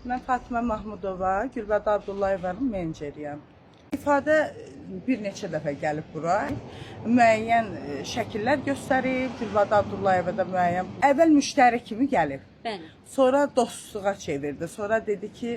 Mən Fatimə Mahmudova, Gülbədə Abdullayevanın meneceriyəm. İfadə bir neçə dəfə gəlib bura. Müəyyən şəkillər göstərib, Gülbədə Abdullayeva da müəyyən. Əvvəl müştəri kimi gəlib. Bəli. Sonra dostluğa çevirdi. Sonra dedi ki,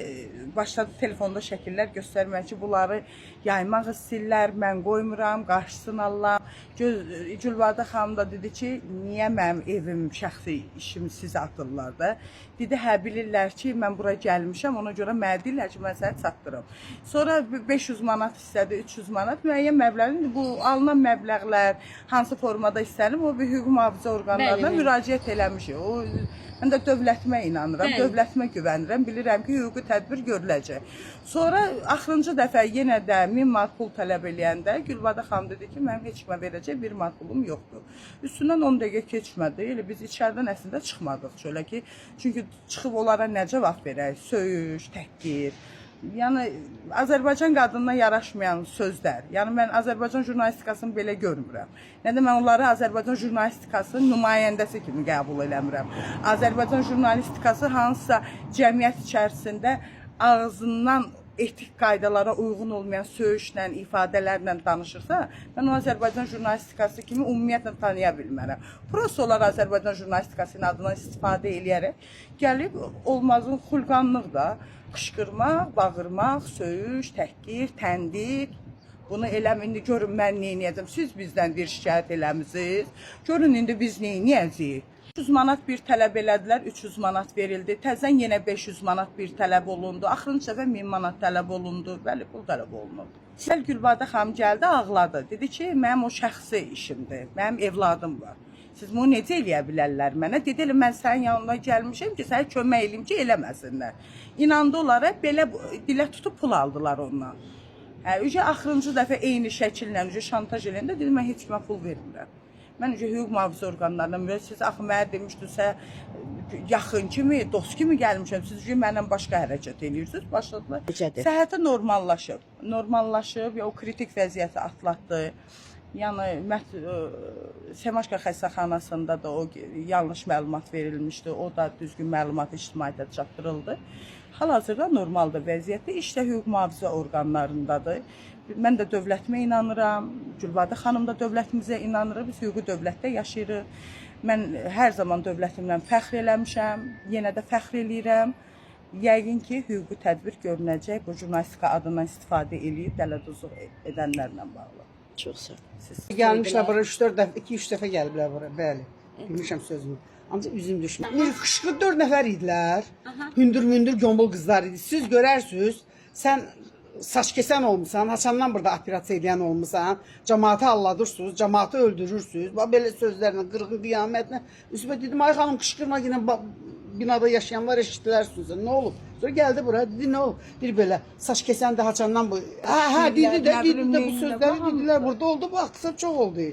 başladı telefonda şəkillər göstərmək ki, bunları yaymaq istəyirlər, mən qoymuram, qarşısını alıram. Gülbədə xanım da dedi ki, niyə mənim evim, şəxsi işim sizə atırlar da? Dedi, hə, bilirlər ki, mən bura gəlmişəm, ona görə mənə deyirlər ki, mən səni çatdırım. Sonra 500 manat istədi, 300 manat, müəyyən məbləğin, bu alınan məbləğlər hansı formada istənib, o bir hüquq mühafizə orqanlarına müraciət eləmişik. Mən də dövlətimə inanıram, dövlətimə güvənirəm, bilirəm ki, hüquqi tədbir görüləcək. Sonra axırıncı dəfə yenə də 1000 manat pul tələb eləyəndə Gülbədə xanım dedi ki, mənim heç kimə verəcək 1 manat pulum yoxdur. Üstündən 10 dəqiqə keçmədi, elə biz içəridən əslində çıxmadıq şöyle ki, çünki çıxıb onlara nə cavab verək, söyüş, təhqir. Yəni Azərbaycan qadınına yaraşmayan sözlər. Yəni mən Azərbaycan jurnalistikasını belə görmürəm. Nə də mən onları Azərbaycan jurnalistikasının nümayəndəsi kimi qəbul eləmirəm. Azərbaycan jurnalistikası hansısa cəmiyyət içərisində ağzından etik qaydalara uyğun olmayan söyüşlə, ifadələrlə danışırsa, mən o Azərbaycan jurnalistikası kimi ümumiyyətlə tanıya bilmərəm. Prosta olar Azərbaycan jurnalistikasının adından istifadə eləyərək gəlib olmazın xulqanlıq da qışqırmaq, bağırmaq, söyüş, təhqir, təndir. Bunu eləm, indi görün mən neyniyəcəm. Siz bizdən bir şikayət eləmişsiniz. Görün indi biz neyniyəcəyik. 300 manat bir tələb elədilər, 300 manat verildi. Təzən yenə 500 manat bir tələb olundu. Axırıncı dəfə 1000 manat tələb olundu. Bəli, pul tələb olundu. Gülbədə xanım gəldi, ağladı. Dedi ki, mənim o şəxsi işimdir. Mənim evladım var. Siz bunu necə eləyə bilərlər mənə? Dedi, mən sənin yanına gəlmişəm ki, sənə kömək eləyim ki, eləməsinlər. İnandı onlara, belə dilə tutub pul aldılar ondan. Ücə axırıncı dəfə eyni şəkillə şantaj eləyəndə dedi, mən heç kimə pul vermirəm. Mən hüquq mühafizə orqanlarına, siz axı mənə demişdinizsə, yaxın kimi, dost kimi gəlmişəm, siz mənlə başqa hərəkət edirsiniz, başladılar. Səhhəti normallaşıb, o kritik vəziyyəti atlatdı. Yəni, Semaşka xəstəxanasında da o yanlış məlumat verilmişdi, o da düzgün məlumat ictimaiyyətə çatdırıldı. Hal-hazırda normaldır vəziyyətdə, işlə hüquq mühafizə orqanlarındadır. Mən də dövlətimə inanıram, Gülbədə xanım da dövlətimizə inanır, biz hüquqi dövlətdə yaşayırıq. Mən hər zaman dövlətimdən fəxr eləmişəm, yenə də fəxr eləyirəm. Yəqin ki, hüquqi tədbir görünəcək bu jurnalistika adından istifadə edib dələduzluq edənlərlə bağlı. Çox sağ olun. Gəlmişlər bura 3-4 dəfə, 2-3 dəfə gəliblər bura, bəli. Bilmişəm sözümü. Ancaq üzüm düşmür. Bir qışqı 4 nəfər idilər. Hündür gömbul qızlar idi. Siz görərsiniz, sən saç kesən olmusan, haçandan burada operasiya edən olmusan, cəmaatı alladırsınız, cəmaatı öldürürsünüz. Belə sözlərlə, qırğın qiyamətlə. Üstümə dedim, ay xanım qışqırma yenə binada yaşayanlar eşitdilər sözü. Nə olub? Sonra gəldi bura, dedi nə olub? Bir belə saç kesən də haçandan bu. Dedi də bu sözləri dedilər, burada oldu, bu qısa çox oldu.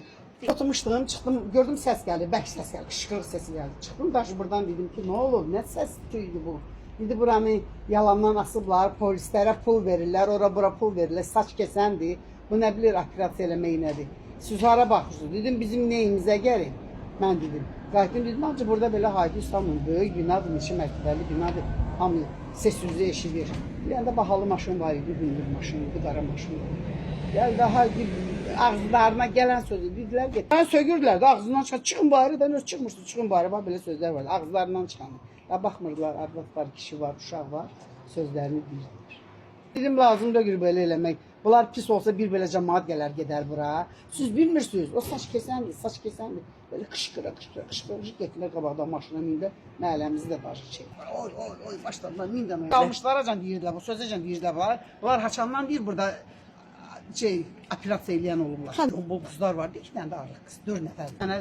Oturmuşdum, çıxdım, gördüm səs gəldi, bərk səs gəldi, qışqırıq səsi gəldi. Çıxdım daşı buradan dedim ki, nə olub, nə səs tüydü bu? Dedi buranı yalandan asıblar, polislərə pul verirlər, ora-bura pul verirlər, saç kesəndir. Bu nə bilir, operasiya eləmək nədir? Siz hara baxırsınız? Dedim, bizim neyimizə gəlir? Mən dedim. Qayıtdım dedim, ancaq burada belə Haydi İstanbul böyük binadır, neçə mərtəbəli binadır. Hamı ses sözü eşidir. Bir yanda bahalı maşın var idi, hündür maşın idi, qara maşın idi. Gəldi, ağızlarına gələn sözü dedilər ki, mən sögürdülər də ağzından çıxan, çıxın bari, öz çıxmışdı, çıxın bari, belə sözlər var, ağızlarından çıxanı. Baxmırdılar, arvad var, kişi var, uşaq var, sözlərini deyirdilər. Dedim, lazımdır ki, belə eləmək. Bunlar pis olsa bir belə cəmaat gələr, gedər bura. Siz bilmirsiniz, o saç kesəndir. Böyle qışqıra, getdilər qabaqdan maşına mində, məhəlləmizi də başı çəkir. Oy, başladılar, mində məhəllə. Qalmışlara deyirdilər, bu sözəcən deyirdilər, bunlar haçandan deyir, burada operasiya eləyən olurlar. Bol qızlar var, 2 dənə də arıq qız, 4 nəfər. Mənə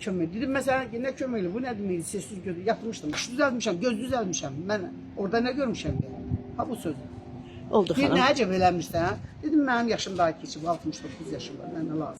kömək, dedim, məsələn, nə kömək eləyim, bu nə deməkdir, sessiz gözü, yatmışdım, iş düzəltmişəm, göz düzəltmişəm, mən orada nə görmüşəm, ha bu sözü. Oldu xanım. Bir nə əcəb eləmişsən, dedim, mənim yaşım daha keçib, 69 yaşım var, mənə lazım.